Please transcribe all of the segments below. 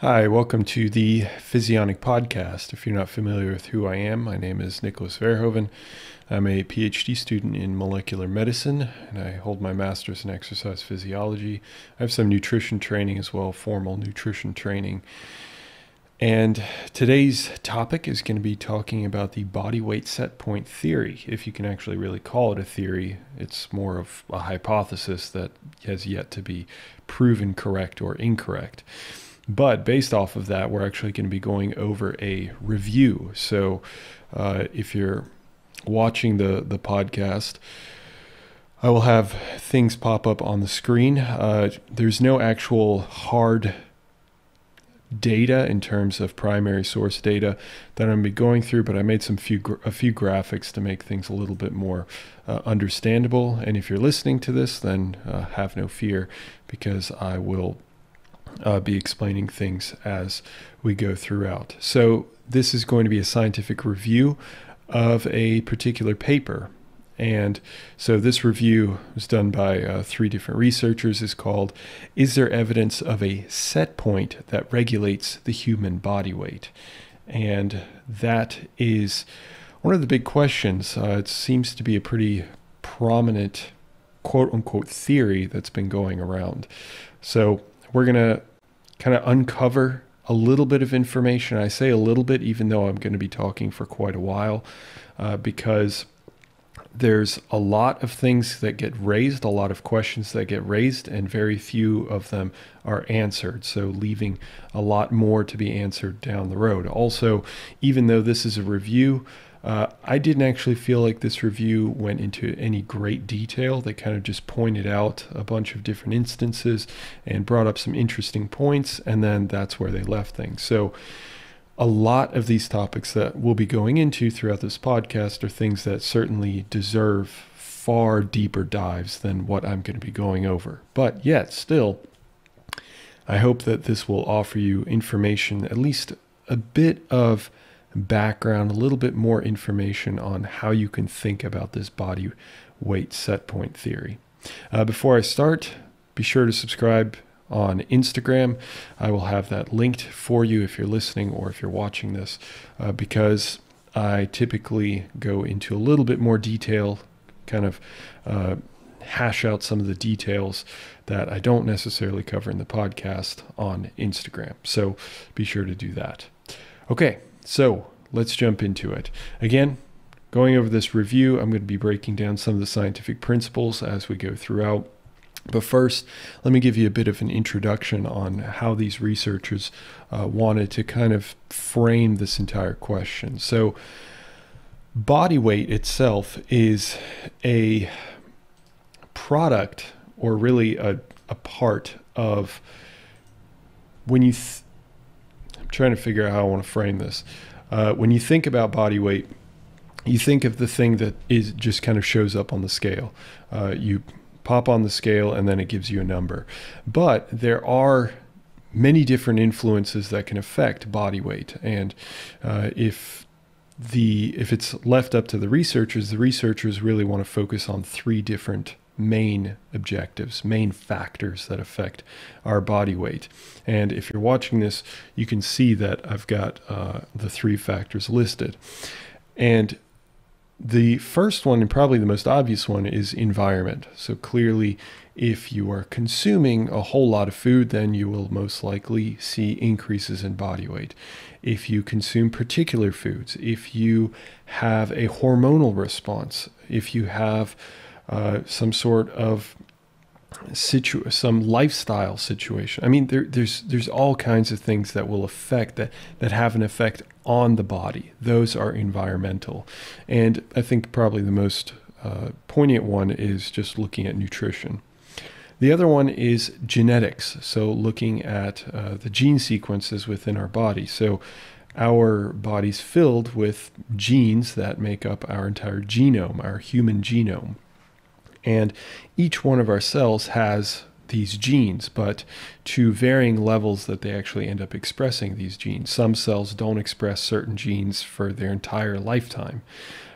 Hi, welcome to the Physionic Podcast. If you're not familiar with who I am, my name is Nicholas Verhoeven. I'm a PhD student in molecular medicine, and I hold my master's in exercise physiology. I have some nutrition training as well, formal nutrition training. And today's topic is going to be talking about the body weight set point theory. If you can actually really call it a theory, it's more of a hypothesis that has yet to be proven correct or incorrect. But based off of that, we're actually going to be going over a review. So if you're watching the podcast, I will have things pop up on the screen. There's no actual hard data in terms of primary source data that I'm going to be going through, but I made a few graphics to make things a little bit more understandable. And if you're listening to this, then have no fear, because I will be explaining things as we go throughout. So this is going to be a scientific review of a particular paper. And so this review was done by three different researchers. It's called, "Is there evidence of a set point that regulates the human body weight?" And that is one of the big questions. It seems to be a pretty prominent quote unquote theory that's been going around. So we're going to kind of uncover a little bit of information. I say a little bit, even though I'm going to be talking for quite a while, because there's a lot of things that get raised, a lot of questions that get raised, and very few of them are answered. So leaving a lot more to be answered down the road. Also, even though this is a review, I didn't actually feel like this review went into any great detail. They kind of just pointed out a bunch of different instances and brought up some interesting points, and then that's where they left things. So a lot of these topics that we'll be going into throughout this podcast are things that certainly deserve far deeper dives than what I'm going to be going over. But yet, still, I hope that this will offer you information, at least a bit of background, a little bit more information on how you can think about this body weight set point theory. Before I start, be sure to subscribe on Instagram. I will have that linked for you if you're listening or if you're watching this, because I typically go into a little bit more detail, kind of hash out some of the details that I don't necessarily cover in the podcast on Instagram. So be sure to do that. Okay. So let's jump into it. Again, going over this review, I'm going to be breaking down some of the scientific principles as we go throughout. But first, let me give you a bit of an introduction on how these researchers wanted to kind of frame this entire question. So body weight itself is a product, or really a part of, when you I'm trying to figure out how I want to frame this. When you think about body weight, you think of the thing that is just kind of shows up on the scale. You pop on the scale and then it gives you a number. But there are many different influences that can affect body weight. And if it's left up to the researchers really want to focus on three different main objectives, main factors that affect our body weight. And if you're watching this, you can see that I've got the three factors listed. And the first one, and probably the most obvious one, is environment. So clearly, if you are consuming a whole lot of food, then you will most likely see increases in body weight. If you consume particular foods, if you have a hormonal response, if you have some sort of some lifestyle situation. I mean, there's all kinds of things that will affect that have an effect on the body. Those are environmental. And I think probably the most poignant one is just looking at nutrition. The other one is genetics. So looking at the gene sequences within our body. So our body's filled with genes that make up our entire genome, our human genome. And each one of our cells has these genes, but to varying levels that they actually end up expressing these genes. Some cells don't express certain genes for their entire lifetime,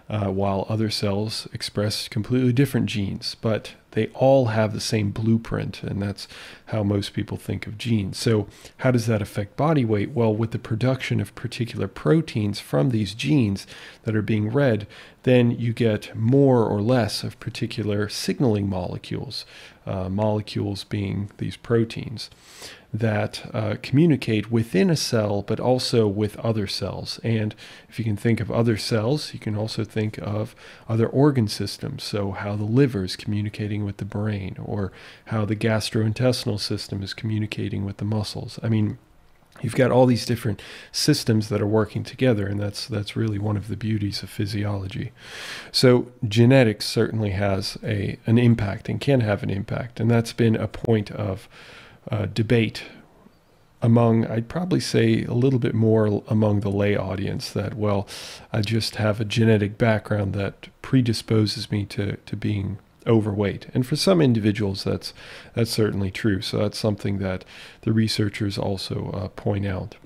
while other cells express completely different genes, but they all have the same blueprint, and that's how most people think of genes. So how does that affect body weight? Well, with the production of particular proteins from these genes that are being read, then you get more or less of particular signaling molecules, molecules being these proteins that communicate within a cell, but also with other cells. And if you can think of other cells, you can also think of other organ systems. So how the liver is communicating with the brain, or how the gastrointestinal system is communicating with the muscles. I mean, you've got all these different systems that are working together, and that's really one of the beauties of physiology. So genetics certainly has an impact and can have an impact, and that's been a point of debate among, I'd probably say a little bit more among the lay audience, that, well, I just have a genetic background that predisposes me to being overweight. And for some individuals, that's certainly true. So that's something that the researchers also point out.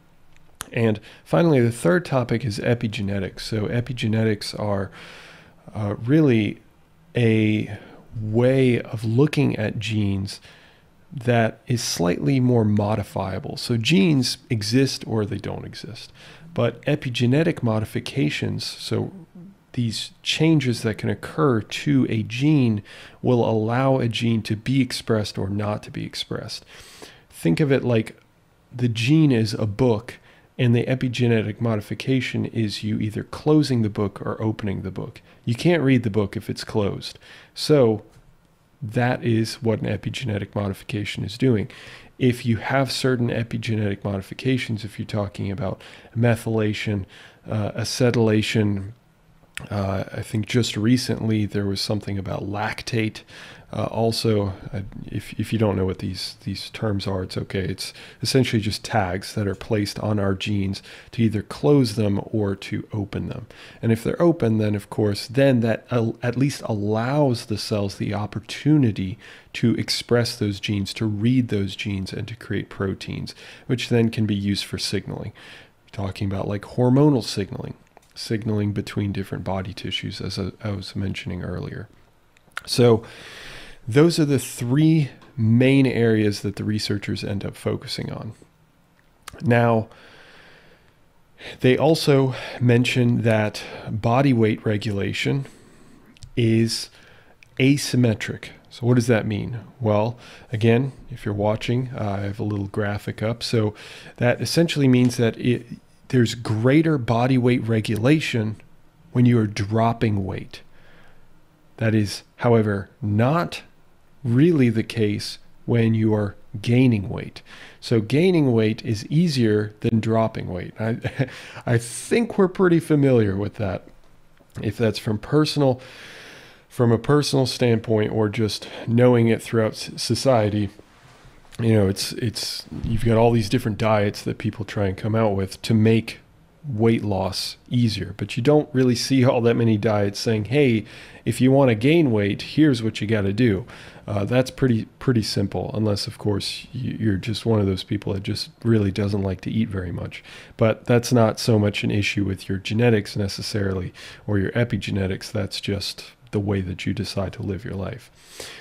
And finally, the third topic is epigenetics. So epigenetics are really a way of looking at genes that is slightly more modifiable. So genes exist or they don't exist. But epigenetic modifications, so these changes that can occur to a gene, will allow a gene to be expressed or not to be expressed. Think of it like the gene is a book, and the epigenetic modification is you either closing the book or opening the book. You can't read the book if it's closed. So that is what an epigenetic modification is doing. If you have certain epigenetic modifications, if you're talking about methylation, acetylation, I think just recently there was something about lactate. Also, if you don't know what these terms are, it's okay. It's essentially just tags that are placed on our genes to either close them or to open them. And if they're open, then of course, then that at least allows the cells the opportunity to express those genes, to read those genes, and to create proteins, which then can be used for signaling. Talking about like hormonal signaling between different body tissues, as I was mentioning earlier. So those are the three main areas that the researchers end up focusing on. Now, they also mention that body weight regulation is asymmetric. So what does that mean? Well, again, if you're watching, I have a little graphic up. So that essentially means that there's greater body weight regulation when you are dropping weight. That is, however, not really the case when you are gaining weight. So gaining weight is easier than dropping weight. I think we're pretty familiar with that. If that's from a personal standpoint, or just knowing it throughout society, you know, it's you've got all these different diets that people try and come out with to make weight loss easier, but you don't really see all that many diets saying, hey, if you want to gain weight, here's what you got to do. That's pretty simple, unless of course you're just one of those people that just really doesn't like to eat very much. But that's not so much an issue with your genetics necessarily, or your epigenetics. That's just the way that you decide to live your life.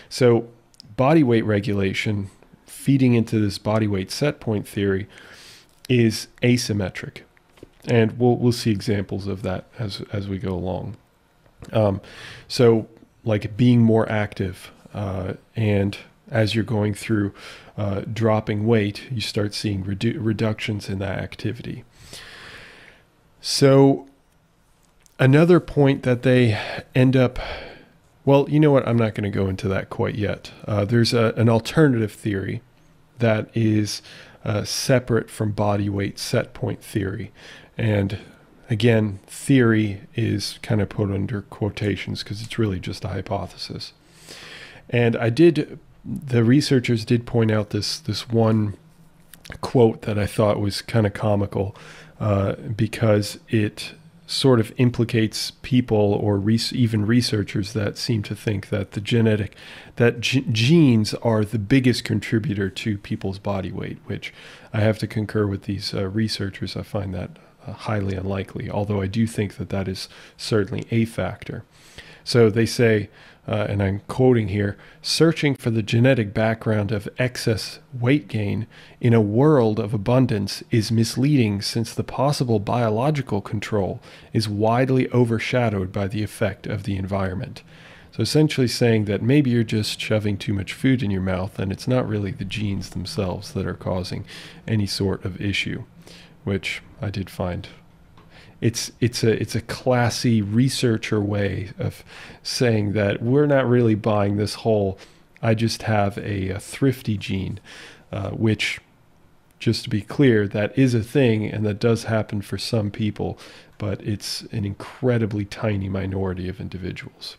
So body weight regulation, feeding into this body weight set point theory, is asymmetric. And we'll see examples of that as we go along. So like being more active, and as you're going through dropping weight, you start seeing reductions in that activity. So another point that they end up, well, you know what? I'm not going to go into that quite yet. There's an alternative theory that is separate from body weight set point theory. And again, theory is kind of put under quotations because it's really just a hypothesis. And the researchers did point out this one quote that I thought was kind of comical, because it sort of implicates people, or even researchers, that seem to think that genes are the biggest contributor to people's body weight, which I have to concur with these researchers. I find that highly unlikely, although I do think that that is certainly a factor. So they say, and I'm quoting here, searching for the genetic background of excess weight gain in a world of abundance is misleading, since the possible biological control is widely overshadowed by the effect of the environment. So essentially saying that maybe you're just shoving too much food in your mouth and it's not really the genes themselves that are causing any sort of issue, which I did find. It's a classy researcher way of saying that we're not really buying this whole I just have a thrifty gene, which, just to be clear, that is a thing and that does happen for some people, but it's an incredibly tiny minority of individuals.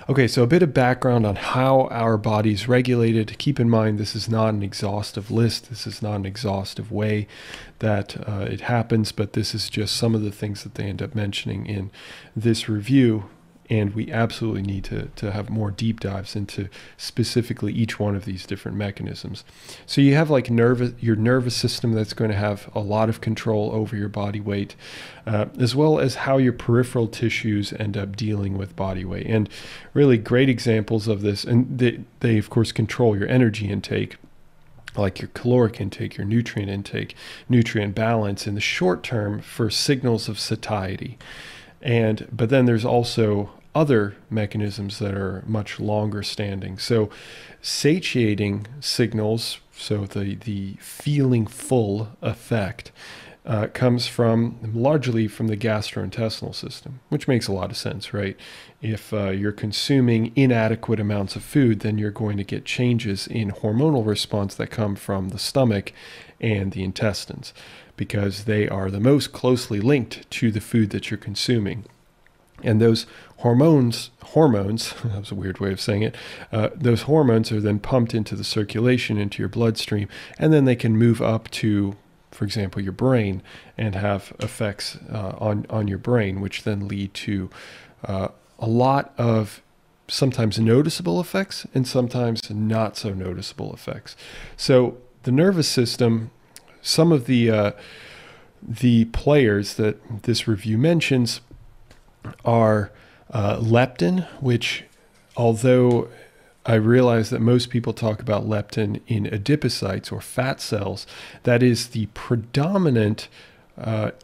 Okay, so a bit of background on how our body's regulated. Keep in mind, this is not an exhaustive list. This is not an exhaustive way that it happens, but this is just some of the things that they end up mentioning in this review. And we absolutely need to have more deep dives into specifically each one of these different mechanisms. So you have like your nervous system that's going to have a lot of control over your body weight, as well as how your peripheral tissues end up dealing with body weight. And really great examples of this, and they of course control your energy intake, like your caloric intake, your nutrient intake, nutrient balance in the short term for signals of satiety. But then there's also other mechanisms that are much longer standing. So satiating signals, so the feeling full effect, comes largely from the gastrointestinal system, which makes a lot of sense, right? If you're consuming inadequate amounts of food, then you're going to get changes in hormonal response that come from the stomach and the intestines, because they are the most closely linked to the food that you're consuming. And those hormones, that was a weird way of saying it, those hormones are then pumped into the circulation, into your bloodstream, and then they can move up to, for example, your brain and have effects on your brain, which then lead to a lot of sometimes noticeable effects and sometimes not so noticeable effects. So the nervous system, some of the players that this review mentions are leptin, which, although I realize that most people talk about leptin in adipocytes or fat cells, that is the predominant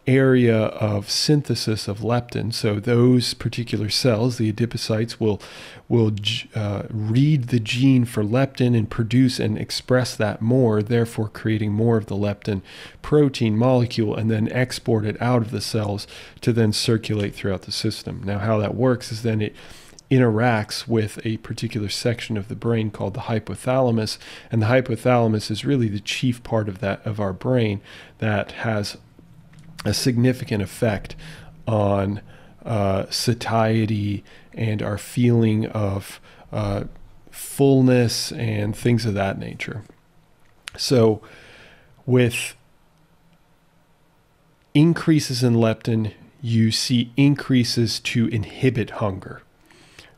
area of synthesis of leptin. So those particular cells, the adipocytes, will read the gene for leptin and produce and express that more, therefore creating more of the leptin protein molecule, and then export it out of the cells to then circulate throughout the system. Now, how that works is then it interacts with a particular section of the brain called the hypothalamus, and the hypothalamus is really the chief part of our brain that has a significant effect on satiety and our feeling of fullness and things of that nature. So with increases in leptin, you see increases to inhibit hunger.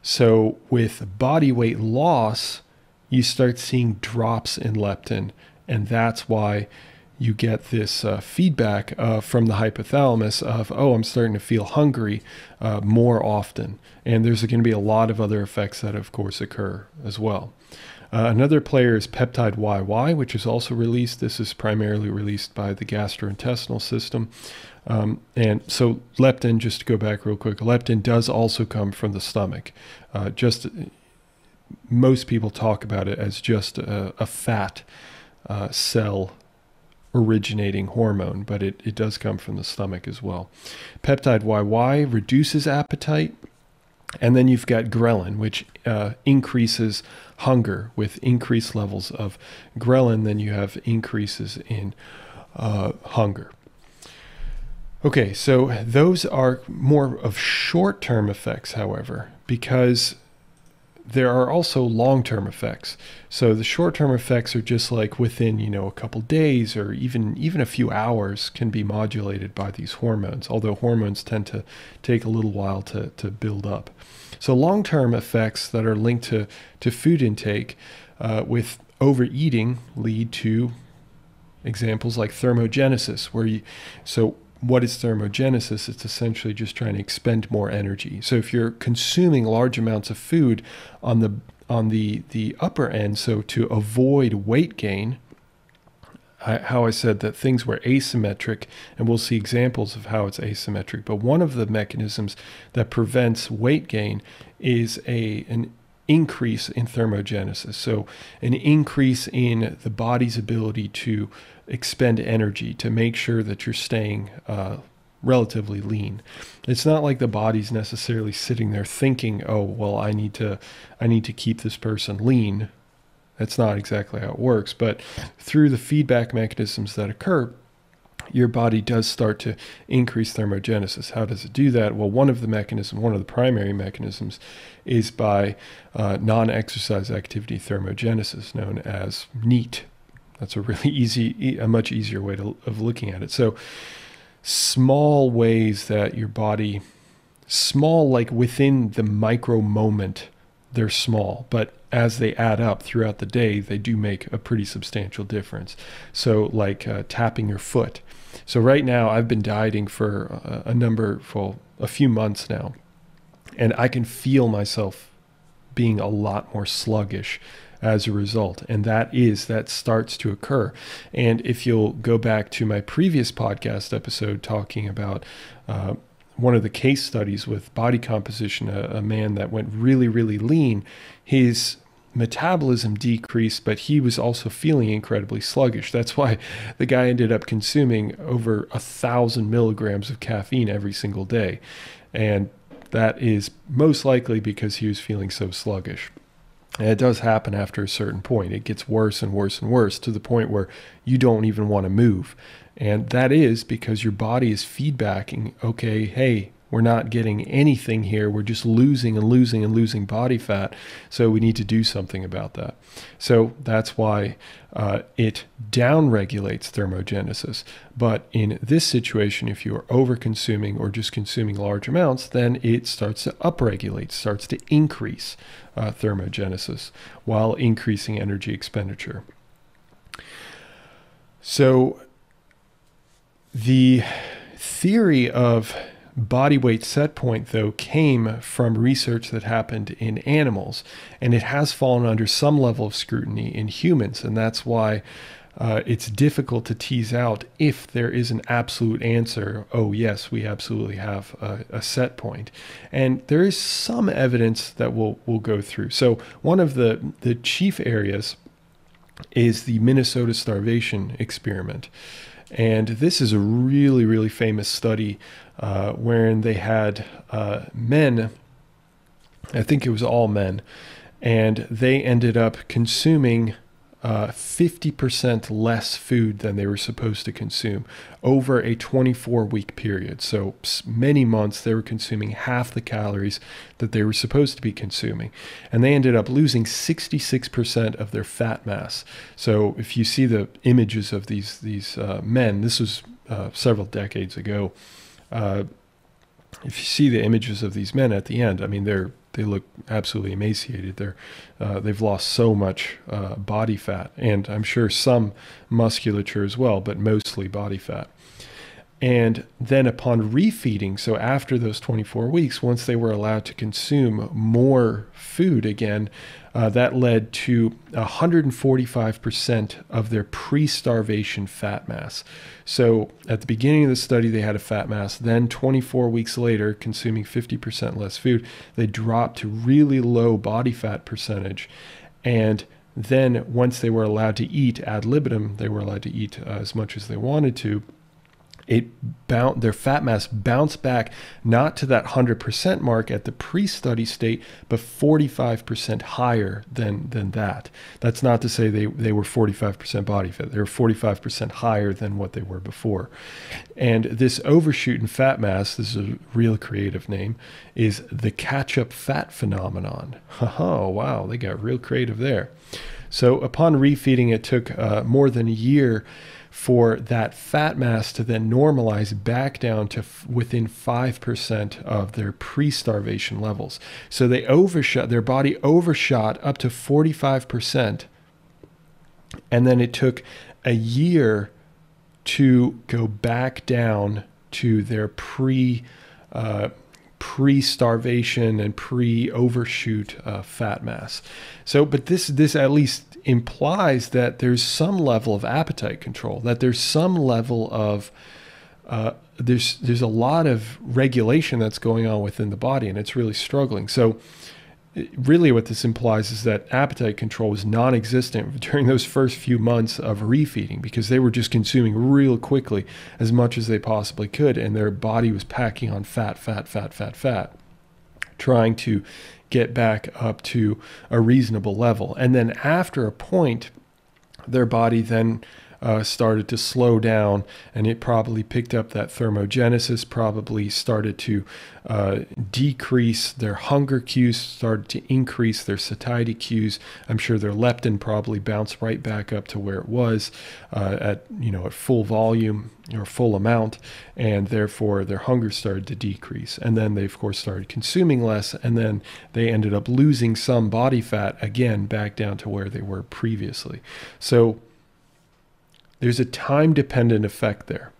So with body weight loss, you start seeing drops in leptin, and that's why you get this feedback from the hypothalamus of, oh, I'm starting to feel hungry more often. And there's going to be a lot of other effects that, of course, occur as well. Another player is peptide YY, which is also released. This is primarily released by the gastrointestinal system. And so leptin, just to go back real quick, leptin does also come from the stomach. Most people talk about it as just a fat cell originating hormone, but it does come from the stomach as well. Peptide YY reduces appetite, and then you've got ghrelin, which increases hunger. With increased levels of ghrelin, then you have increases in hunger. Okay, so those are more of short-term effects, however, because there are also long-term effects. So the short-term effects are just like within, a couple days or even a few hours can be modulated by these hormones, although hormones tend to take a little while to build up. So long-term effects that are linked to food intake with overeating lead to examples like thermogenesis, what is thermogenesis? It's essentially just trying to expend more energy. So if you're consuming large amounts of food on the upper end, so to avoid weight gain, how I said that things were asymmetric, and we'll see examples of how it's asymmetric, but one of the mechanisms that prevents weight gain is an increase in thermogenesis. So an increase in the body's ability to expend energy to make sure that you're staying relatively lean. It's not like the body's necessarily sitting there thinking, oh, well, I need to keep this person lean. That's not exactly how it works, but through the feedback mechanisms that occur, your body does start to increase thermogenesis. How does it do that? Well, one of the primary mechanisms is by non-exercise activity thermogenesis, known as NEAT. That's a much easier way of looking at it. So small ways that your body, small like within the micro moment, they're small, but as they add up throughout the day, they do make a pretty substantial difference. So like tapping your foot. So right now I've been dieting for a few months now, and I can feel myself being a lot more sluggish as a result. And that starts to occur. And if you'll go back to my previous podcast episode talking about one of the case studies with body composition, a man that went really, really lean, his metabolism decreased, but he was also feeling incredibly sluggish. That's why the guy ended up consuming over 1,000 milligrams of caffeine every single day. And that is most likely because he was feeling so sluggish. And it does happen after a certain point. It gets worse and worse and worse to the point where you don't even want to move. And that is because your body is feedbacking, okay, hey, we're not getting anything here. We're just losing and losing and losing body fat. So we need to do something about that. So that's why it downregulates thermogenesis. But in this situation, if you are over-consuming or just consuming large amounts, then it starts to upregulate, starts to increase thermogenesis while increasing energy expenditure. So the theory of body weight set point, though, came from research that happened in animals, and it has fallen under some level of scrutiny in humans, and that's why it's difficult to tease out if there is an absolute answer. Oh, yes, we absolutely have a set point. And there is some evidence that we'll go through. So one of the chief areas is the Minnesota starvation experiment. And this is a really, really famous study wherein they had men, I think it was all men, and they ended up consuming 50% less food than they were supposed to consume over a 24-week period. So many months they were consuming half the calories that they were supposed to be consuming. And they ended up losing 66% of their fat mass. So if you see the images of these men, this was several decades ago. If you see the images of these men at the end, I mean, they look absolutely emaciated. They've lost so much body fat, and I'm sure some musculature as well, but mostly body fat. And then upon refeeding, so after those 24 weeks, once they were allowed to consume more food again, that led to 145% of their pre-starvation fat mass. So at the beginning of the study, they had a fat mass. Then 24 weeks later, consuming 50% less food, they dropped to really low body fat percentage. And then once they were allowed to eat ad libitum, they were allowed to eat as much as they wanted to, their fat mass bounced back not to that 100% mark at the pre-study state, but 45% higher than that. That's not to say they were 45% body fat. They were 45% higher than what they were before. And this overshoot in fat mass, this is a real creative name, is the catch-up fat phenomenon. Oh, wow, they got real creative there. So upon refeeding, it took more than a year for that fat mass to then normalize back down to within 5% of their pre-starvation levels. So their body overshot up to 45%. And then it took a year to go back down to their pre-starvation and pre-overshoot fat mass. So, but this at least implies that there's some level of appetite control, that there's some level of there's a lot of regulation that's going on within the body, and it's really struggling. So really what this implies is that appetite control was non-existent during those first few months of refeeding, because they were just consuming real quickly as much as they possibly could, and their body was packing on fat, trying to get back up to a reasonable level. And then after a point, their body then started to slow down, and it probably picked up that thermogenesis, probably started to decrease their hunger cues, started to increase their satiety cues. I'm sure their leptin probably bounced right back up to where it was at full volume or full amount, and therefore their hunger started to decrease. And then they of course started consuming less, and then they ended up losing some body fat again back down to where they were previously. So there's a time-dependent effect there.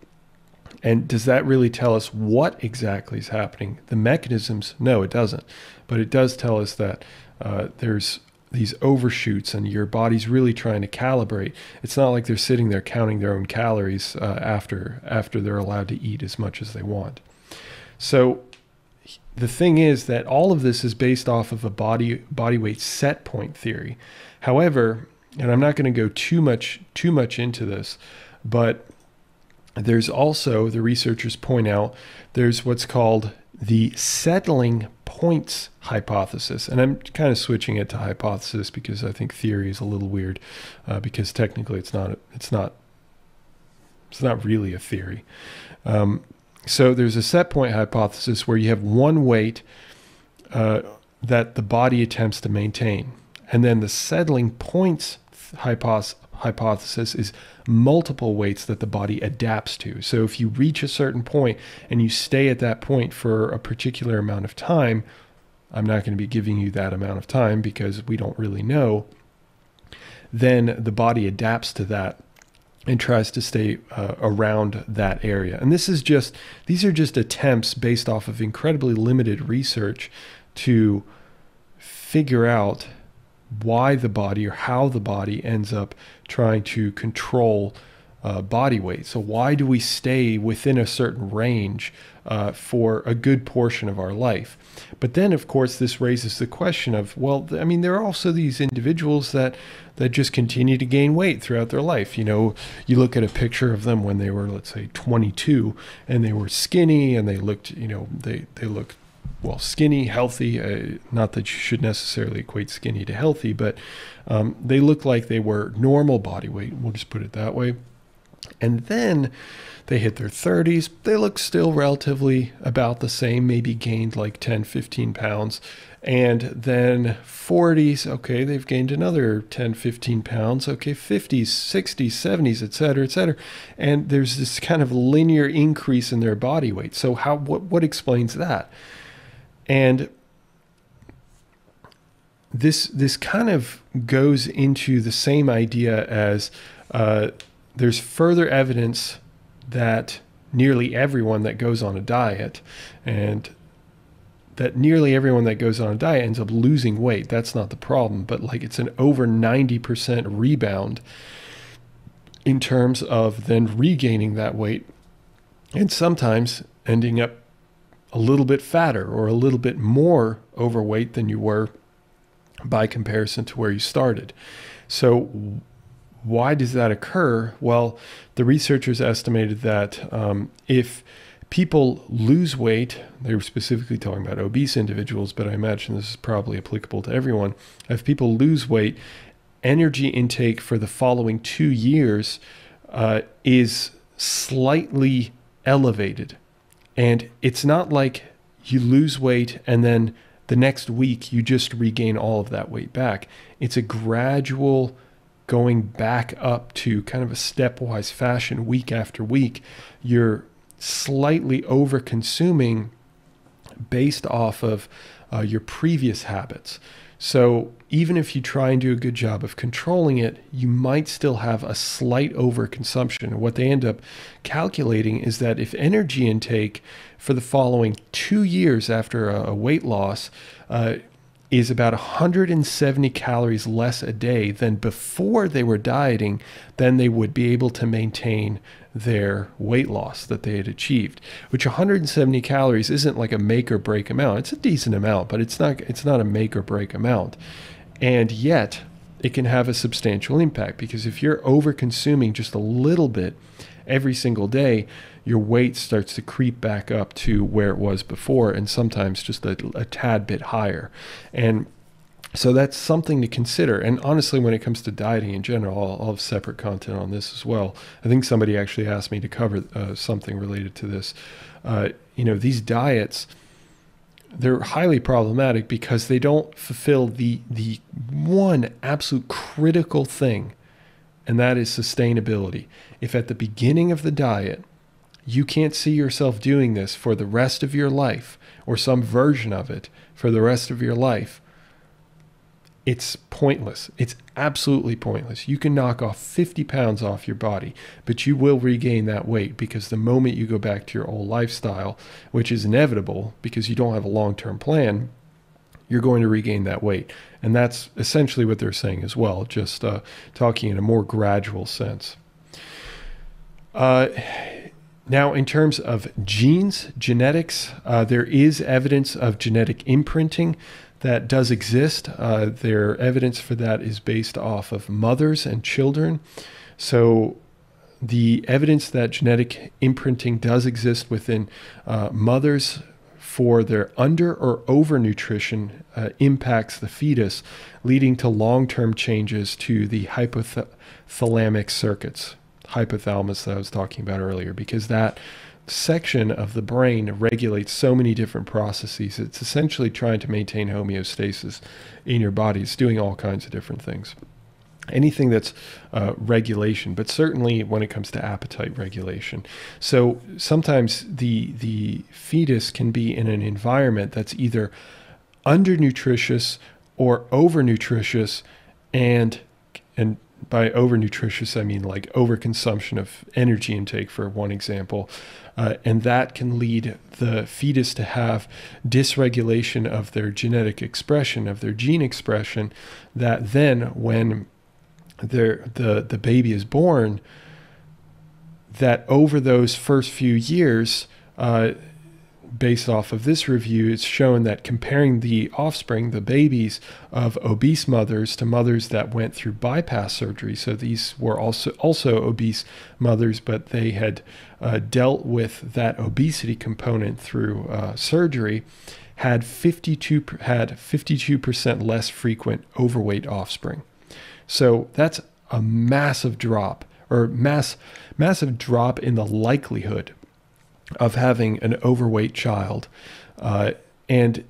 And does that really tell us what exactly is happening? The mechanisms, no, it doesn't. But it does tell us that there's these overshoots, and your body's really trying to calibrate. It's not like they're sitting there counting their own calories after they're allowed to eat as much as they want. So the thing is that all of this is based off of a body weight set point theory. However, and I'm not going to go too much into this, but there's also, the researchers point out, there's what's called the settling points hypothesis. And I'm kind of switching it to hypothesis because I think theory is a little weird, because technically it's not really a theory. So there's a set point hypothesis where you have one weight that the body attempts to maintain. And then the settling points hypothesis is multiple weights that the body adapts to. So if you reach a certain point and you stay at that point for a particular amount of time, I'm not going to be giving you that amount of time because we don't really know, then the body adapts to that and tries to stay around that area. And these are just attempts based off of incredibly limited research to figure out why the body, or how the body ends up trying to control body weight. So why do we stay within a certain range for a good portion of our life? But then, of course, this raises the question of, well, I mean, there are also these individuals that just continue to gain weight throughout their life. You look at a picture of them when they were, let's say, 22, and they were skinny, and they looked, they looked skinny, healthy, not that you should necessarily equate skinny to healthy, but they look like they were normal body weight. We'll just put it that way. And then they hit their 30s. They look still relatively about the same, maybe gained like 10, 15 pounds. And then 40s, okay, they've gained another 10, 15 pounds. Okay, 50s, 60s, 70s, et cetera, et cetera. And there's this kind of linear increase in their body weight. So what explains that? And this kind of goes into the same idea as there's further evidence that nearly everyone that goes on a diet, and that nearly everyone that goes on a diet ends up losing weight. That's not the problem, but like it's an over 90% rebound in terms of then regaining that weight, and sometimes ending up a little bit fatter or a little bit more overweight than you were by comparison to where you started. So why does that occur? Well, the researchers estimated that if people lose weight, they were specifically talking about obese individuals, but I imagine this is probably applicable to everyone. If people lose weight, energy intake for the following 2 years is slightly elevated. And it's not like you lose weight and then the next week you just regain all of that weight back. It's a gradual going back up to kind of a stepwise fashion week after week. You're slightly over consuming based off of your previous habits. So even if you try and do a good job of controlling it, you might still have a slight overconsumption. And what they end up calculating is that if energy intake for the following 2 years after a weight loss is about 170 calories less a day than before they were dieting, then they would be able to maintain their weight loss that they had achieved, which 170 calories isn't like a make or break amount. It's a decent amount, but it's not a make or break amount. And yet it can have a substantial impact, because if you're over consuming just a little bit every single day, your weight starts to creep back up to where it was before, and sometimes just a tad bit higher. And so that's something to consider. And honestly, when it comes to dieting in general, I'll have separate content on this as well. I think somebody actually asked me to cover something related to this. These diets, they're highly problematic because they don't fulfill the one absolute critical thing, and that is sustainability. If at the beginning of the diet, you can't see yourself doing this for the rest of your life, or some version of it for the rest of your life, it's pointless. It's absolutely pointless. You can knock off 50 pounds off your body, but you will regain that weight, because the moment you go back to your old lifestyle, which is inevitable because you don't have a long-term plan, you're going to regain that weight. And that's essentially what they're saying as well, just talking in a more gradual sense. Now, in terms of genes, genetics, there is evidence of genetic imprinting that does exist. Their evidence for that is based off of mothers and children. So the evidence that genetic imprinting does exist within mothers for their under or overnutrition impacts the fetus, leading to long-term changes to the hypothalamic circuits. Hypothalamus that I was talking about earlier, because that section of the brain regulates so many different processes. It's essentially trying to maintain homeostasis in your body. It's doing all kinds of different things. Anything that's regulation, but certainly when it comes to appetite regulation. So sometimes the fetus can be in an environment that's either undernutritious or overnutritious, and by overnutritious, I mean like overconsumption of energy intake, for one example. And that can lead the fetus to have dysregulation of their genetic expression, of their gene expression, that then when the baby is born, that over those first few years, based off of this review, it's shown that comparing the offspring, the babies of obese mothers, to mothers that went through bypass surgery, so these were also obese mothers, but they had dealt with that obesity component through surgery, had 52% less frequent overweight offspring. So that's a massive drop, or massive drop in the likelihood of having an overweight child. And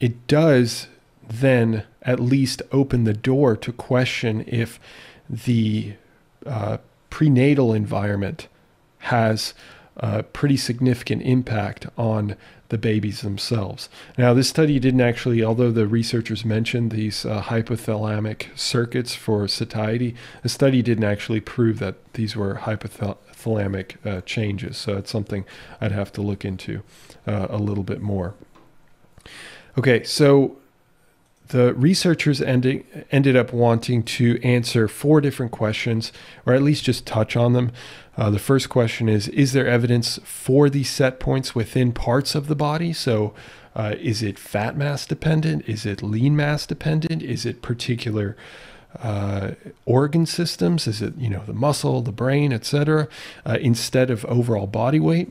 it does then at least open the door to question if the prenatal environment has a pretty significant impact on the babies themselves. Now, this study didn't actually, although the researchers mentioned these hypothalamic circuits for satiety, the study didn't actually prove that these were hypothalamic changes. So it's something I'd have to look into a little bit more. Okay, so the researchers ended up wanting to answer 4 different questions, or at least just touch on them. The first question is there evidence for these set points within parts of the body? So is it fat mass dependent? Is it lean mass dependent? Is it particular organ systems? Is it, the muscle, the brain, etc., instead of overall body weight?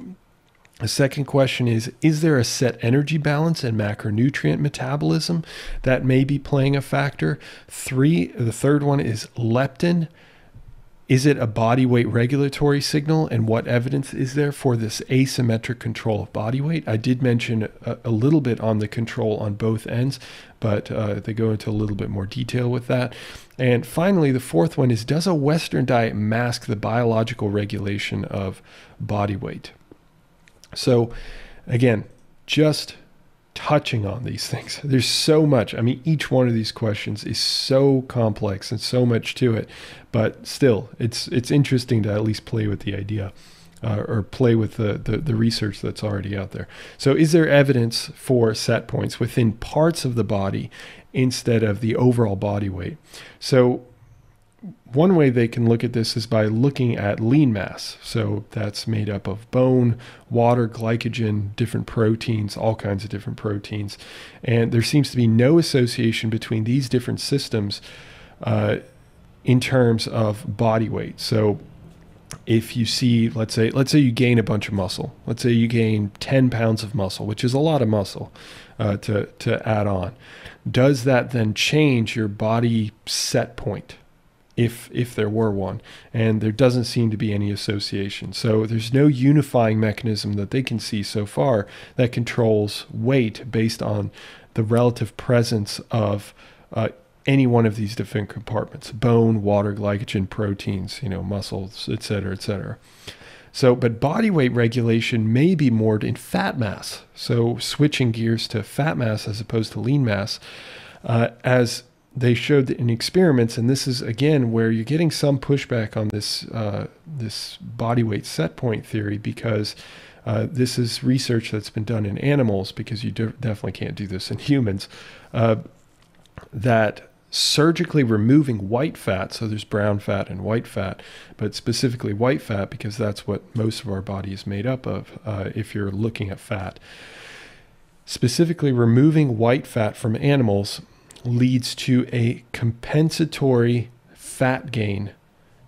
The second question is there a set energy balance and macronutrient metabolism that may be playing a factor? The third one is leptin. Is it a body weight regulatory signal, and what evidence is there for this asymmetric control of body weight? I did mention a little bit on the control on both ends, but they go into a little bit more detail with that. And finally, the fourth one is, does a Western diet mask the biological regulation of body weight? So again, just touching on these things. There's so much. I mean, each one of these questions is so complex and so much to it, but still, it's interesting to at least play with the idea, or play with the research that's already out there. So is there evidence for set points within parts of the body instead of the overall body weight? So one way they can look at this is by looking at lean mass. So that's made up of bone, water, glycogen, different proteins, all kinds of different proteins. And there seems to be no association between these different systems in terms of body weight. So if you see, let's say you gain a bunch of muscle. Let's say you gain 10 pounds of muscle, which is a lot of muscle to add on. Does that then change your body set point? If there were one, and there doesn't seem to be any association. So there's no unifying mechanism that they can see so far that controls weight based on the relative presence of any one of these different compartments: bone, water, glycogen, proteins, muscles, et cetera, et cetera. So, but body weight regulation may be more in fat mass. So switching gears to fat mass as opposed to lean mass, as they showed in experiments, and this is again where you're getting some pushback on this body weight set point theory, because this is research that's been done in animals, because you definitely can't do this in humans, that surgically removing white fat, so there's brown fat and white fat, but specifically white fat because that's what most of our body is made up of, if you're looking at fat. Specifically removing white fat from animals leads to a compensatory fat gain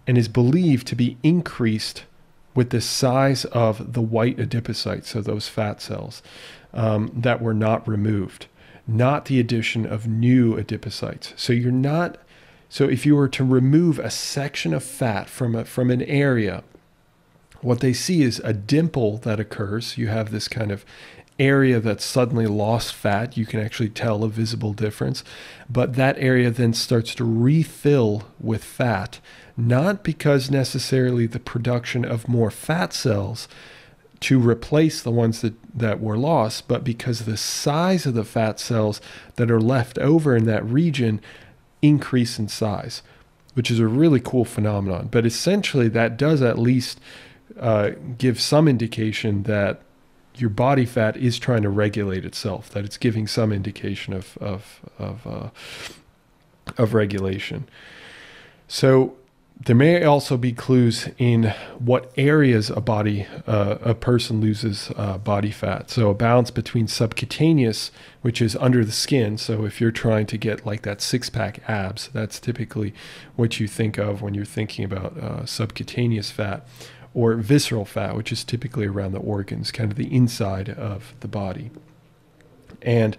and is believed to be increased with the size of the white adipocytes, so those fat cells that were not removed, not the addition of new adipocytes. So if you were to remove a section of fat from an area, what they see is a dimple that occurs. You have this kind of area that's suddenly lost fat. You can actually tell a visible difference, but that area then starts to refill with fat, not because necessarily the production of more fat cells to replace the ones that were lost, but because the size of the fat cells that are left over in that region increase in size, which is a really cool phenomenon. But essentially that does at least give some indication that your body fat is trying to regulate itself, that it's giving some indication of regulation. So there may also be clues in what areas a person loses body fat. So a balance between subcutaneous, which is under the skin. So if you're trying to get like that six-pack abs, that's typically what you think of when you're thinking about subcutaneous fat, or visceral fat, which is typically around the organs, kind of the inside of the body. And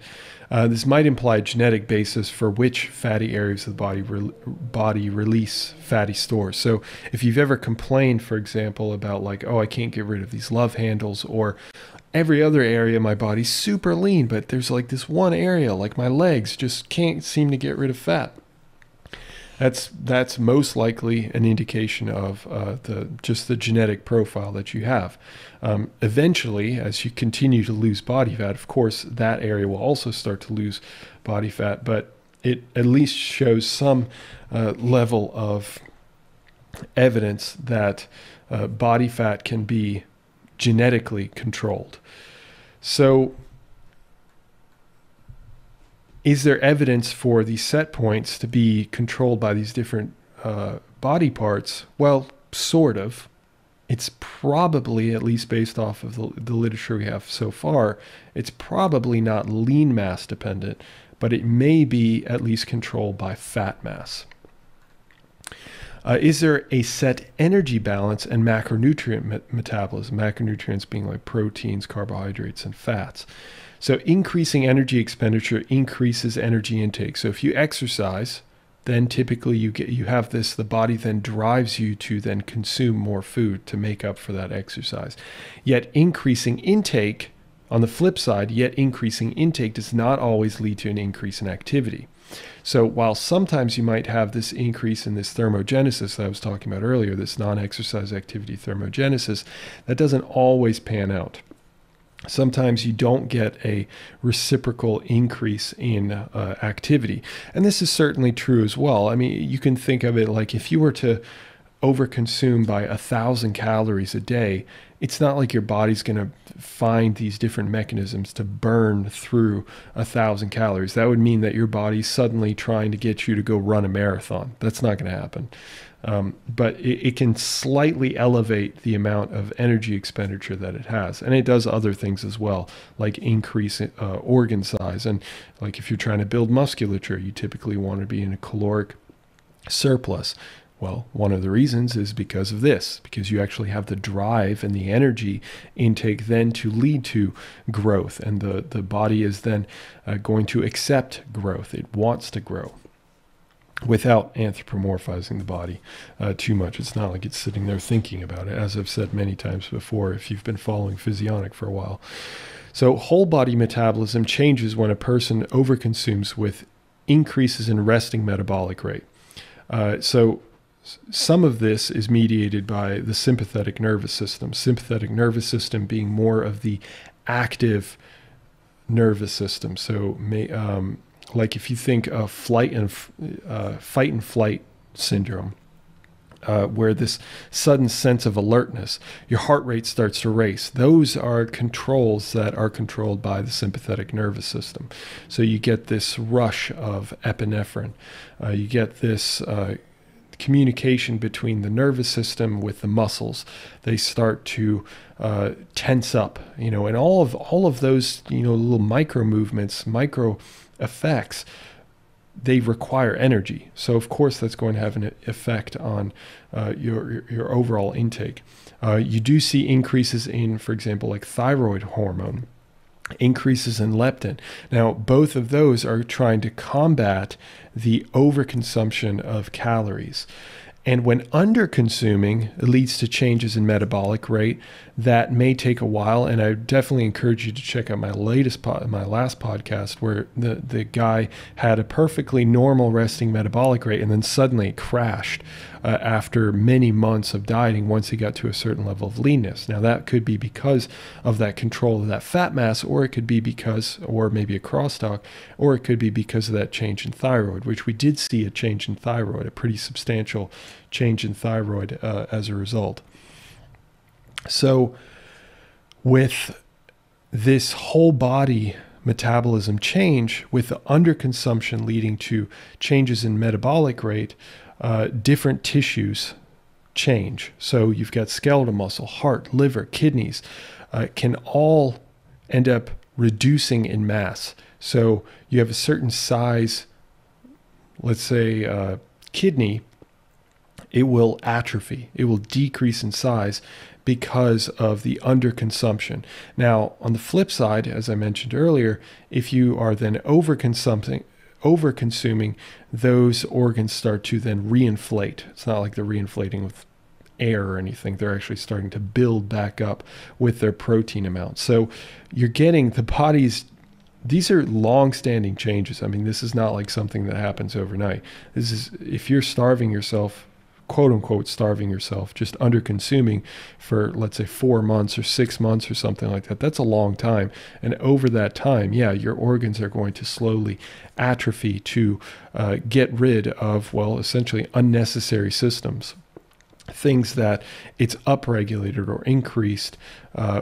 this might imply a genetic basis for which fatty areas of the body release fatty stores. So if you've ever complained, for example, about like, oh, I can't get rid of these love handles, or every other area of my body's super lean, but there's like this one area, like my legs, just can't seem to get rid of fat. That's most likely an indication of the genetic profile that you have. Eventually, as you continue to lose body fat, of course, that area will also start to lose body fat, but it at least shows some level of evidence that body fat can be genetically controlled. So, is there evidence for these set points to be controlled by these different body parts? Well, sort of. It's probably, at least based off of the literature we have so far, it's probably not lean mass dependent, but it may be at least controlled by fat mass. Is there a set energy balance and macronutrient metabolism? Macronutrients being like proteins, carbohydrates, and fats. So increasing energy expenditure increases energy intake. So if you exercise, then typically you have this, the body then drives you to then consume more food to make up for that exercise. Yet increasing intake, on the flip side, increasing intake does not always lead to an increase in activity. So while sometimes you might have this increase in this thermogenesis that I was talking about earlier, this non-exercise activity thermogenesis, that doesn't always pan out. sometimes you don't get a reciprocal increase in activity. And this is certainly true as well. I mean, you can think of it like if you were to overconsume by 1,000 calories a day, it's not like your body's going to find these different mechanisms to burn through 1,000 calories. That would mean that your body's suddenly trying to get you to go run a marathon. That's not going to happen. But it can slightly elevate the amount of energy expenditure that it has. And it does other things as well, like increase organ size. And like if you're trying to build musculature, you typically want to be in a caloric surplus. Well, one of the reasons is because of this, because you actually have the drive and the energy intake then to lead to growth. And the body is then going to accept growth. It wants to grow without anthropomorphizing the body too much. It's not like it's sitting there thinking about it, as I've said many times before, if you've been following physionic for a while. So whole body metabolism changes when a person overconsumes with increases in resting metabolic rate. So some of this is mediated by the sympathetic nervous system. Sympathetic nervous system being more of the active nervous system. So like if you think of fight and flight syndrome, where this sudden sense of alertness, your heart rate starts to race. Those are controls that are controlled by the sympathetic nervous system. So you get this rush of epinephrine. You get this communication between the nervous system with the muscles. They start to tense up, and all of those, little micro movements, micro effects, they require energy. So of course that's going to have an effect on your overall intake. You do see increases in, for example, like thyroid hormone, increases in leptin. Now, both of those are trying to combat the overconsumption of calories. And when under-consuming, it leads to changes in metabolic rate that may take a while. And I definitely encourage you to check out my last podcast, where the guy had a perfectly normal resting metabolic rate and then suddenly it crashed after many months of dieting once he got to a certain level of leanness. Now, that could be because of that control of that fat mass, or it could be because, or maybe a crosstalk, or it could be because of that change in thyroid, which we did see a change in thyroid, a pretty substantial change in thyroid as a result. So with this whole body metabolism change, with the underconsumption leading to changes in metabolic rate, different tissues change. So you've got skeletal muscle, heart, liver, kidneys, can all end up reducing in mass. So you have a certain size, let's say kidney, it will atrophy. It will decrease in size because of the underconsumption. Now, on the flip side, as I mentioned earlier, if you are then overconsuming, those organs start to then reinflate. It's not like they're reinflating with air or anything. They're actually starting to build back up with their protein amount. So you're getting the body's, these are long-standing changes. I mean, this is not like something that happens overnight. This is, if you're starving yourself, quote unquote starving yourself, just under consuming for, let's say, 4 months or 6 months or something like that, that's a long time. And over that time, yeah, your organs are going to slowly atrophy to get rid of, well, essentially unnecessary systems. Things that it's upregulated or increased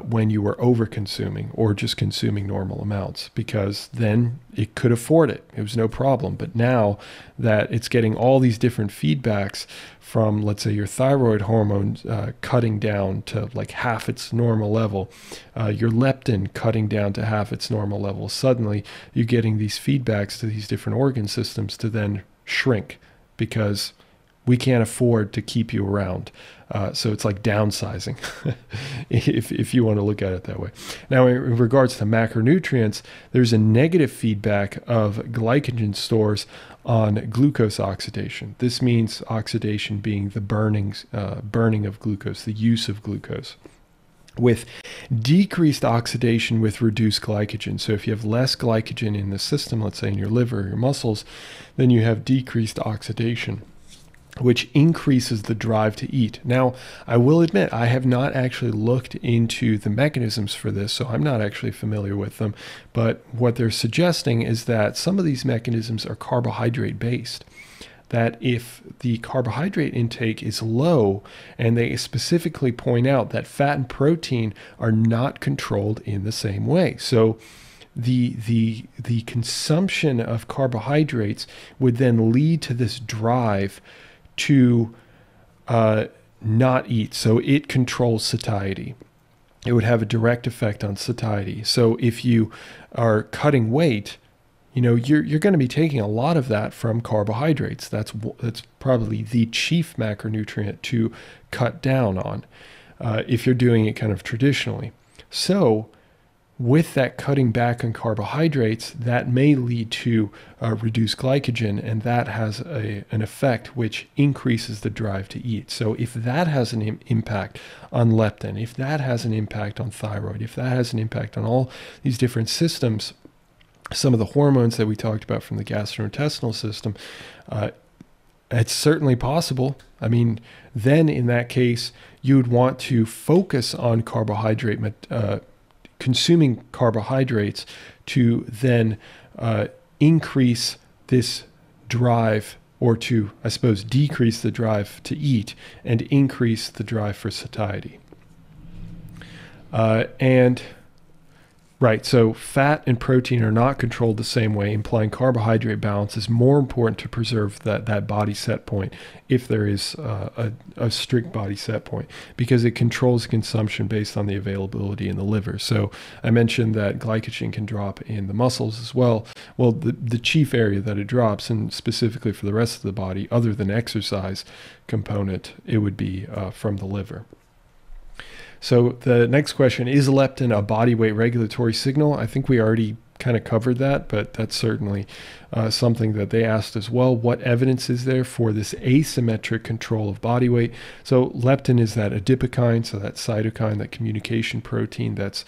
when you were over-consuming or just consuming normal amounts, because then it could afford it. It was no problem. But now that it's getting all these different feedbacks from, let's say, your thyroid hormone cutting down to like half its normal level, your leptin cutting down to half its normal level, suddenly you're getting these feedbacks to these different organ systems to then shrink, because we can't afford to keep you around. So it's like downsizing, if you want to look at it that way. Now, in regards to macronutrients, there's a negative feedback of glycogen stores on glucose oxidation. This means oxidation being the burning of glucose, the use of glucose. With decreased oxidation with reduced glycogen. So if you have less glycogen in the system, let's say in your liver or your muscles, then you have decreased oxidation. which increases the drive to eat. Now, I will admit, I have not actually looked into the mechanisms for this, so I'm not actually familiar with them. But what they're suggesting is that some of these mechanisms are carbohydrate based. That if the carbohydrate intake is low, and they specifically point out that fat and protein are not controlled in the same way. So the consumption of carbohydrates would then lead to this drive to not eat. So it controls satiety. It would have a direct effect on satiety. So if you are cutting weight, you're going to be taking a lot of that from carbohydrates. That's probably the chief macronutrient to cut down on if you're doing it kind of traditionally. So with that cutting back on carbohydrates, that may lead to reduced glycogen, and that has an effect which increases the drive to eat. So if that has an impact on leptin, if that has an impact on thyroid, if that has an impact on all these different systems, some of the hormones that we talked about from the gastrointestinal system, it's certainly possible. I mean, then in that case, you would want to focus on consuming carbohydrates to then increase this drive, or to, I suppose, decrease the drive to eat and increase the drive for satiety. Right, so fat and protein are not controlled the same way, implying carbohydrate balance is more important to preserve that body set point, if there is a strict body set point, because it controls consumption based on the availability in the liver. So I mentioned that glycogen can drop in the muscles as well. Well, the chief area that it drops, and specifically for the rest of the body, other than exercise component, it would be from the liver. So the next question, is leptin a body weight regulatory signal? I think we already kind of covered that, but that's certainly something that they asked as well. What evidence is there for this asymmetric control of body weight? So leptin is that adipokine, so that cytokine, that communication protein that's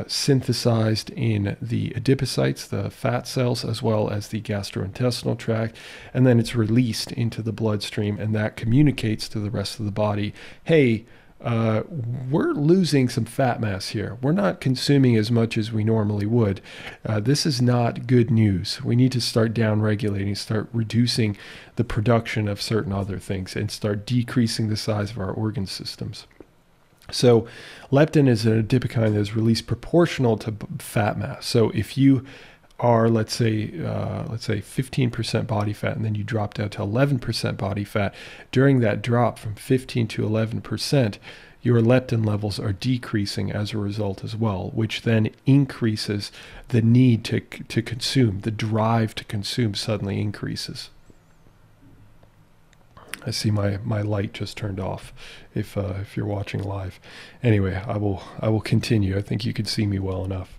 synthesized in the adipocytes, the fat cells, as well as the gastrointestinal tract, and then it's released into the bloodstream, and that communicates to the rest of the body, hey, we're losing some fat mass here. We're not consuming as much as we normally would. This is not good news. We need to start down-regulating, start reducing the production of certain other things, and start decreasing the size of our organ systems. So leptin is an adipokine that is released proportional to fat mass. So if you are, let's say 15% body fat, and then you drop down to 11% body fat, during that drop from 15 to 11%, your leptin levels are decreasing as a result as well, which then increases the need to consume. The drive to consume suddenly increases. I see my light just turned off if you're watching live. Anyway, I will continue. I think you can see me well enough.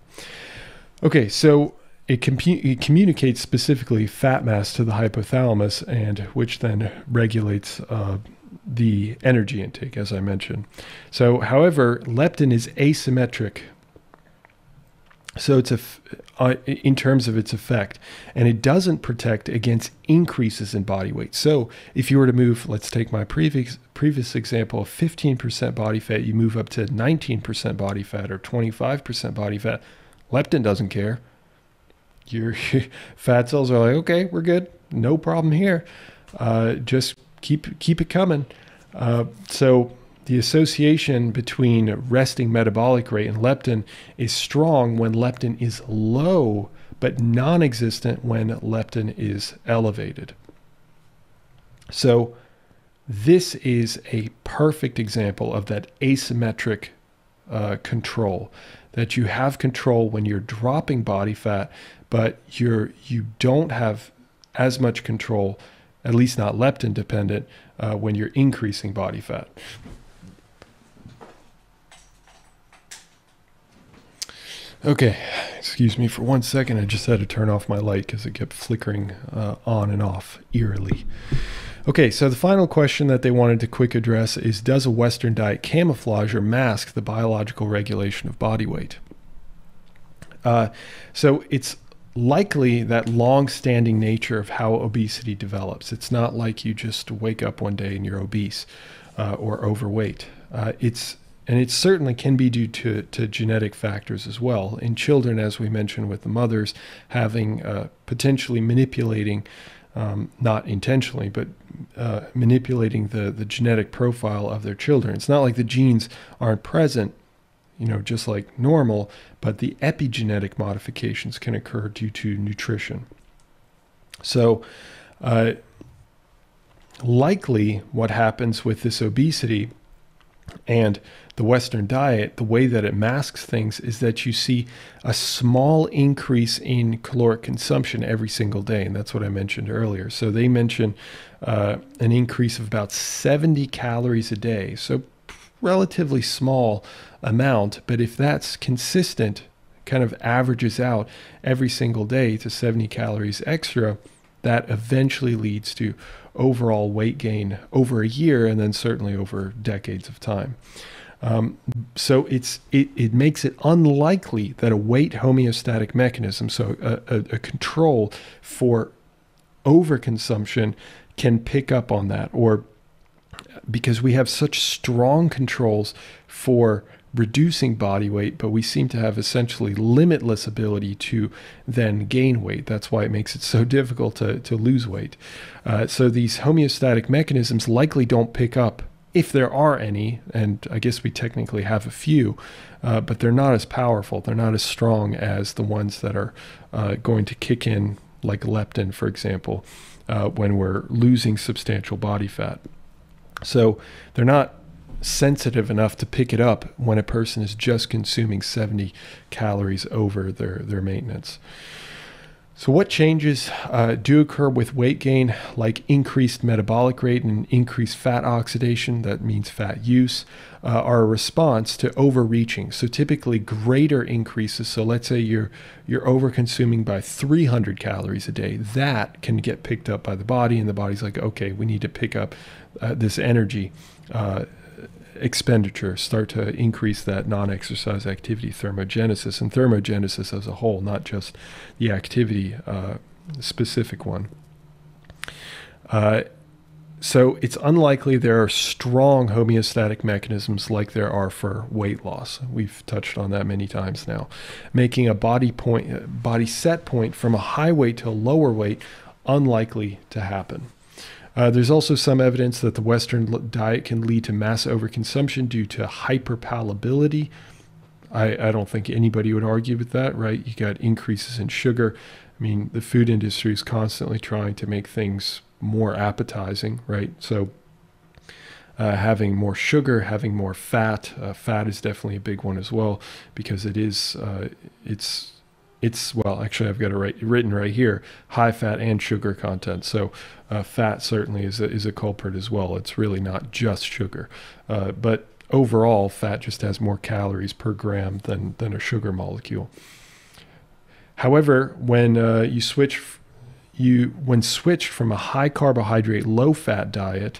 Okay, so it communicates specifically fat mass to the hypothalamus, and which then regulates the energy intake, as I mentioned. So, however, leptin is asymmetric. So it's in terms of its effect, and it doesn't protect against increases in body weight. So if you were to move, let's take my previous example of 15% body fat, you move up to 19% body fat or 25% body fat, leptin doesn't care. Your fat cells are like, okay, we're good, no problem here. Just keep it coming. So the association between resting metabolic rate and leptin is strong when leptin is low, but non-existent when leptin is elevated. So this is a perfect example of that asymmetric control, that you have control when you're dropping body fat, but you don't have as much control, at least not leptin dependent, when you're increasing body fat. Okay, excuse me for 1 second. I just had to turn off my light because it kept flickering on and off eerily. Okay, so the final question that they wanted to quick address is, does a Western diet camouflage or mask the biological regulation of body weight? So it's likely that long-standing nature of how obesity develops. It's not like you just wake up one day and you're obese or overweight. And it certainly can be due to genetic factors as well. In children, as we mentioned with the mothers, having potentially manipulating, not intentionally, but manipulating the genetic profile of their children. It's not like the genes aren't present, just like normal, but the epigenetic modifications can occur due to nutrition. So likely what happens with this obesity and the Western diet, the way that it masks things is that you see a small increase in caloric consumption every single day. And that's what I mentioned earlier. So they mention an increase of about 70 calories a day. So relatively small amount, but if that's consistent, kind of averages out every single day to 70 calories extra, that eventually leads to overall weight gain over a year and then certainly over decades of time. So it makes it unlikely that a weight homeostatic mechanism, so a control for overconsumption, can pick up on that, or because we have such strong controls for reducing body weight, but we seem to have essentially limitless ability to then gain weight. That's why it makes it so difficult to lose weight. So these homeostatic mechanisms likely don't pick up, if there are any, and I guess we technically have a few, but they're not as powerful. They're not as strong as the ones that are going to kick in, like leptin, for example, when we're losing substantial body fat. So they're not sensitive enough to pick it up when a person is just consuming 70 calories over their maintenance. So what changes do occur with weight gain, like increased metabolic rate and increased fat oxidation, that means fat use, are a response to overreaching. So typically greater increases. So let's say you're over-consuming by 300 calories a day. That can get picked up by the body, and the body's like, okay, we need to pick up this energy expenditure, start to increase that non-exercise activity thermogenesis, and thermogenesis as a whole, not just the activity specific one. So it's unlikely there are strong homeostatic mechanisms like there are for weight loss. We've touched on that many times now. Making a body set point from a high weight to a lower weight unlikely to happen. There's also some evidence that the Western diet can lead to mass overconsumption due to hyperpalatability. I don't think anybody would argue with that, right? You got increases in sugar. I mean, the food industry is constantly trying to make things more appetizing, right? So having more sugar, having more fat. Fat is definitely a big one as well, because it is, well, actually I've got it written right here, high fat and sugar content. So fat certainly is a culprit as well. It's really not just sugar. But overall, fat just has more calories per gram than a sugar molecule. However, when switched from a high carbohydrate, low fat diet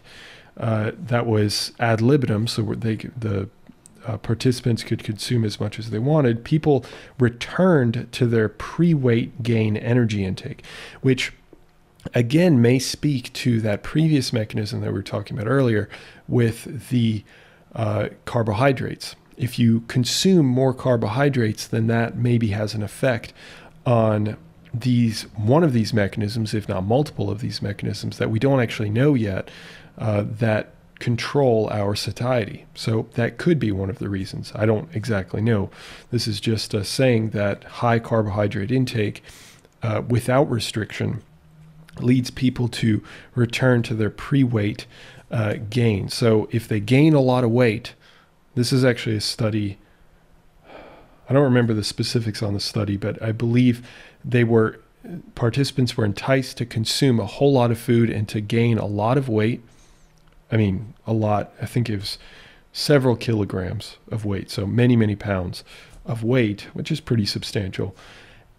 that was ad libitum, so the participants could consume as much as they wanted, people returned to their pre-weight gain energy intake, which again may speak to that previous mechanism that we were talking about earlier with the carbohydrates. If you consume more carbohydrates, then that maybe has an effect on one of these mechanisms, if not multiple of these mechanisms that we don't actually know yet, that control our satiety. So that could be one of the reasons. I don't exactly know. This is just saying that high carbohydrate intake without restriction leads people to return to their pre-weight gain. So if they gain a lot of weight, this is actually a study, I don't remember the specifics on the study, but I believe participants were enticed to consume a whole lot of food and to gain a lot of weight. I mean, a lot. I think it was several kilograms of weight, so many, many pounds of weight, which is pretty substantial.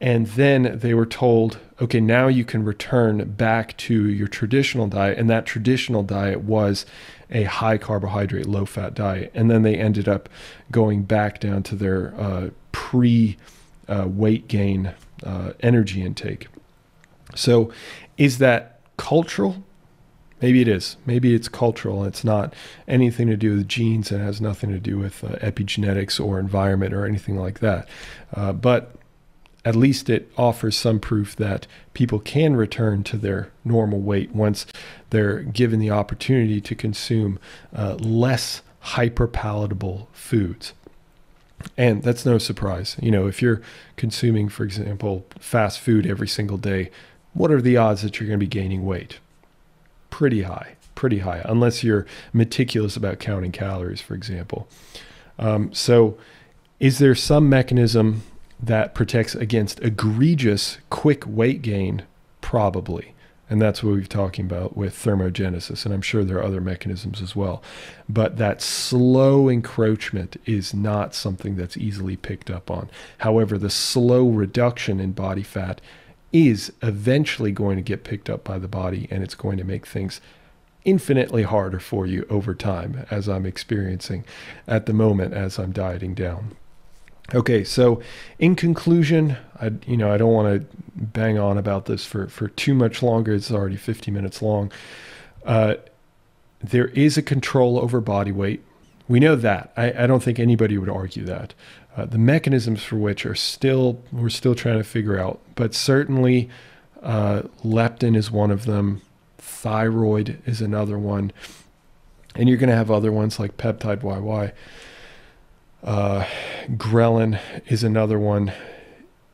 And then they were told, okay, now you can return back to your traditional diet. And that traditional diet was a high carbohydrate, low fat diet. And then they ended up going back down to their pre-weight gain energy intake. So is that cultural? Maybe it is. Maybe it's cultural. It's not anything to do with genes and has nothing to do with epigenetics or environment or anything like that. But at least it offers some proof that people can return to their normal weight once they're given the opportunity to consume less hyperpalatable foods. And that's no surprise. You know, if you're consuming, for example, fast food every single day, what are the odds that you're going to be gaining weight? Pretty high, unless you're meticulous about counting calories, for example. So is there some mechanism that protects against egregious quick weight gain? Probably. And that's what we've talking about with thermogenesis. And I'm sure there are other mechanisms as well. But that slow encroachment is not something that's easily picked up on. However, the slow reduction in body fat is eventually going to get picked up by the body, and it's going to make things infinitely harder for you over time, as I'm experiencing at the moment as I'm dieting down. Okay, so in conclusion, I don't want to bang on about this for too much longer. It's already 50 minutes long. There is a control over body weight. We know that. I don't think anybody would argue that. The mechanisms for which we're still trying to figure out, but certainly leptin is one of them. Thyroid is another one. And you're going to have other ones like peptide YY. Ghrelin is another one.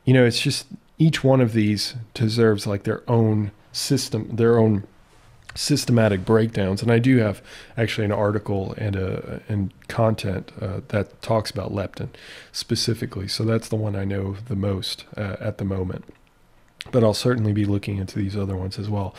You know, it's just each one of these deserves like their own system, their own systematic breakdowns. And I do have actually an article and content that talks about leptin specifically. So that's the one I know the most at the moment. But I'll certainly be looking into these other ones as well.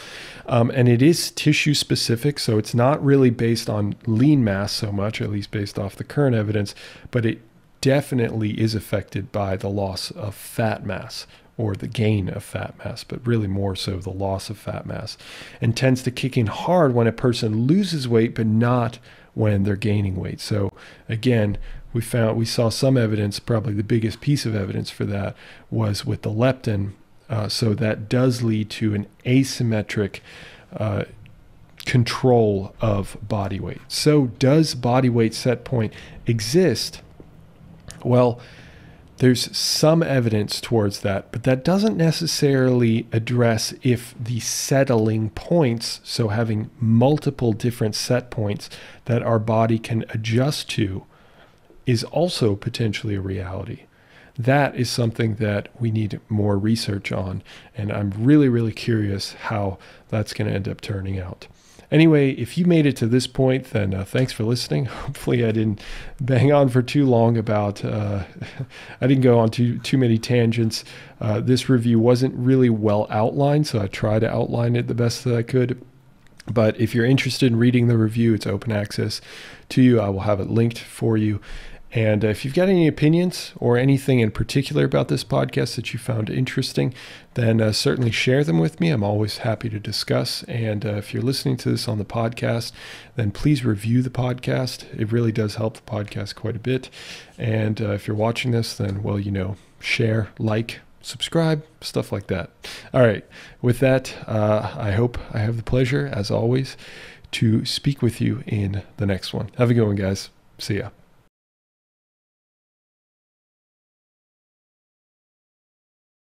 And it is tissue specific, so it's not really based on lean mass so much, at least based off the current evidence, but it definitely is affected by the loss of fat mass or the gain of fat mass, but really more so the loss of fat mass, and tends to kick in hard when a person loses weight, but not when they're gaining weight. So again, we saw some evidence, probably the biggest piece of evidence for that was with the leptin. So that does lead to an asymmetric control of body weight. So does body weight set point exist? Well, there's some evidence towards that, but that doesn't necessarily address if the settling points, so having multiple different set points that our body can adjust to, is also potentially a reality. That is something that we need more research on, and I'm really, really curious how that's going to end up turning out. Anyway, if you made it to this point, then thanks for listening. Hopefully I didn't bang on for too long about, I didn't go on too many tangents. This review wasn't really well outlined, so I tried to outline it the best that I could. But if you're interested in reading the review, it's open access to you. I will have it linked for you. And if you've got any opinions or anything in particular about this podcast that you found interesting, then certainly share them with me. I'm always happy to discuss. And if you're listening to this on the podcast, then please review the podcast. It really does help the podcast quite a bit. And if you're watching this, then, well, share, like, subscribe, stuff like that. All right. With that, I hope I have the pleasure, as always, to speak with you in the next one. Have a good one, guys. See ya.